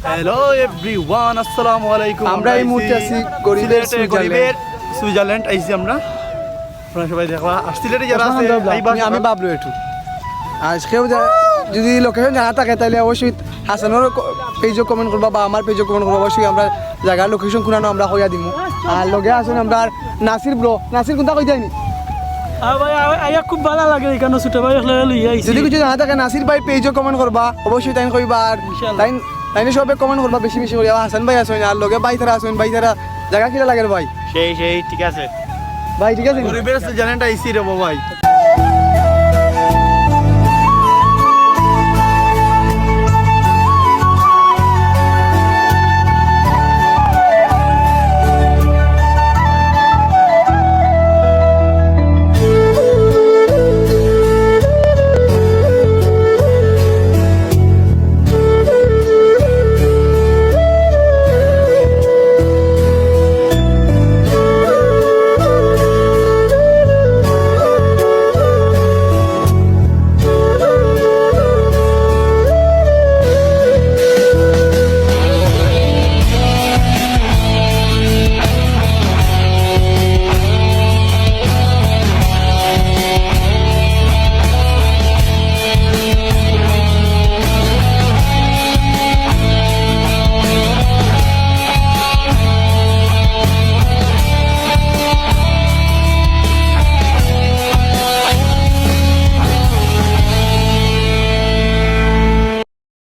Hello everyone, আসসালামু আলাইকুম। আমরা এই মুহূর্তে আছি গরিবের সুইজারল্যান্ড আইছি আমরা। আপনারা সবাই দেখবা আর সিলেটে যারা আছে আমি বাবলু একটু আজকেও যদি লোকেশন জানা থাকে তাহলে অবশ্যই হাসানোর পেজও কমেন্ট করবা বা আমার পেজও কমেন্ট করবা। অবশ্যই আমরা জায়গার লোকেশন খুনানো আমরা হইয়া দিমু। আর লগে আসুন আমরা নাসির ব্রো, নাসির কোনটা কই যায়নি খুব ভালো লাগে এখানে ছোট ভাই যদি কিছু জানা থাকে নাসির ভাই পেজও কমেন্ট করবা অবশ্যই তাই কইবা। আর তাইনে সবে কমেন্ট করবা বেশি বেশি করে। হাসান ভাই আসুন আর লগে ভাই তারা আসুন, ভাই তারা জায়গা কিলা লাগে ভাই সেই ঠিক আছে ভাই ঠিক আছে গরিবের সুইজারল্যান্ড আইছি রে ভাই।